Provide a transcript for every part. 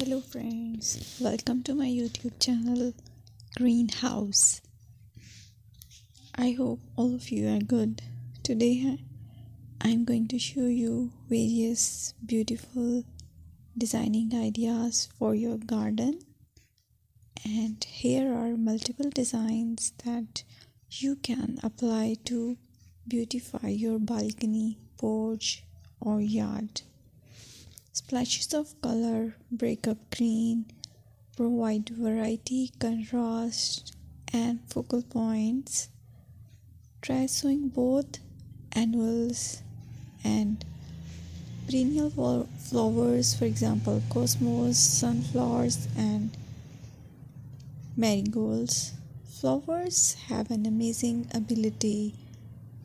Hello friends, welcome to my YouTube channel Greenhouse. I hope all of you are good. Today I'm going to show you various beautiful designing ideas for your garden, and here are multiple designs that you can apply to beautify your balcony, porch or yard. Splashes of color break up green, provide variety, contrast, and focal points. Try sowing both annuals and perennial flowers, for example, cosmos, sunflowers, and marigolds. Flowers have an amazing ability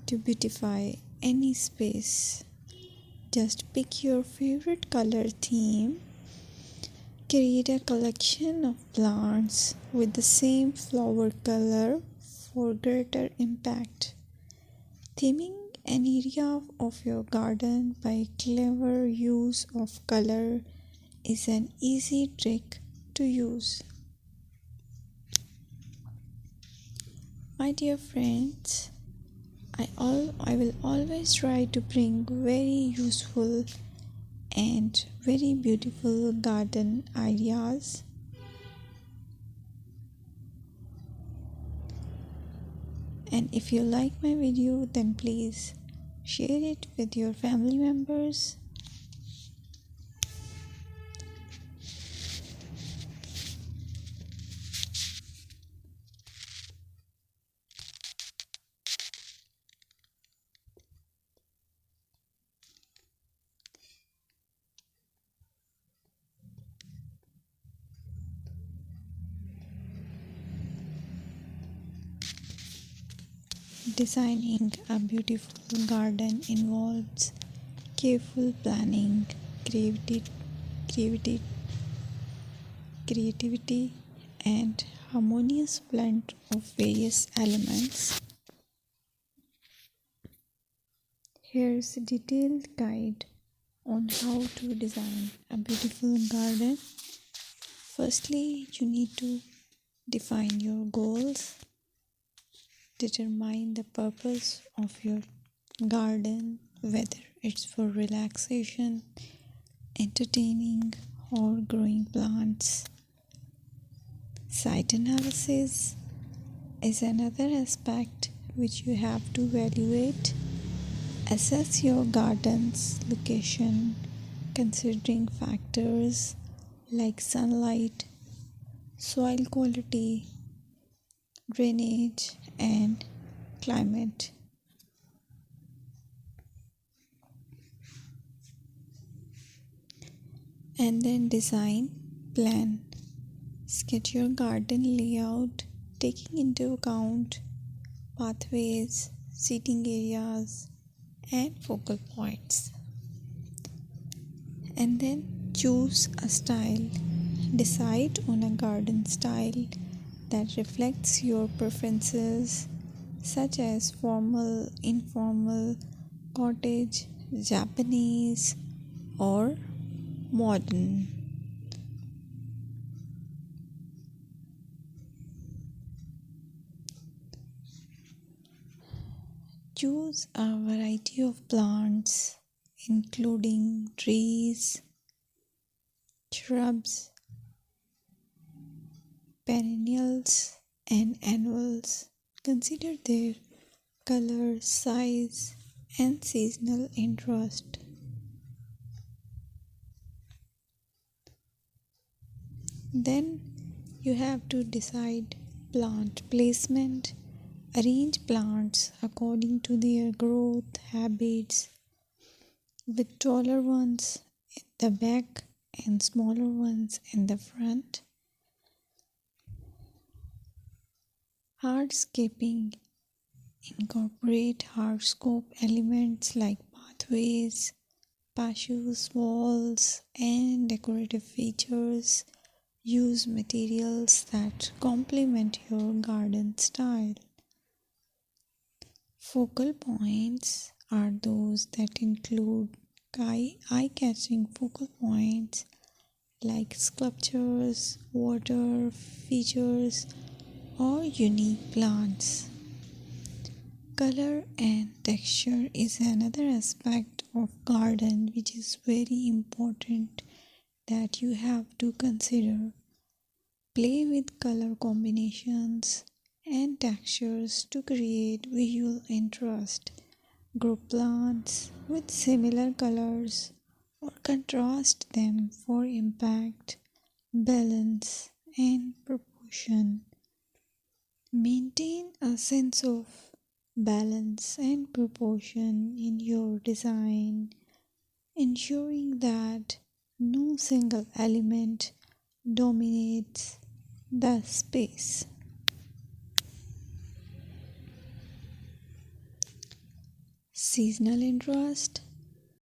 to beautify any space. Just pick your favorite color theme. Create a collection of plants with the same flower color for greater impact. Theming an area of your garden by clever use of color is an easy trick to use. My dear friends, I will always try to bring very useful and very beautiful garden ideas. And if you like my video, then please share it with your family members. Designing a beautiful garden involves careful planning, creativity, creativity, and harmonious blend of various elements. Here's a detailed guide on how to design a beautiful garden. Firstly, you need to define your goals. Determine the purpose of your garden, whether it's for relaxation, entertaining, or growing plants. Site analysis is another aspect which you have to evaluate. Assess your garden's location, considering factors like sunlight, soil quality, drainage, and climate. And then design plan. Sketch your garden layout, taking into account pathways, seating areas, and focal points. And then choose a style. Decide on a garden style that reflects your preferences, such as formal, informal, cottage, Japanese, or modern. Choose a variety of plants, including trees, shrubs, perennials, and annuals. Consider their color, size, and seasonal interest. Then you have to decide plant placement. Arrange plants according to their growth habits, with taller ones in the back and smaller ones in the front. Hardscaping. Incorporate hardscape elements like pathways, patios, walls, and decorative features. Use materials that complement your garden style. Focal points are those that include eye-catching focal points like sculptures, water features, or unique plants. Color and texture is another aspect of garden which is very important that you have to consider. Play with color combinations and textures to create visual interest. Group plants with similar colors or contrast them for impact, balance, and proportion. Maintain a sense of balance and proportion in your design, ensuring that no single element dominates the space. Seasonal interest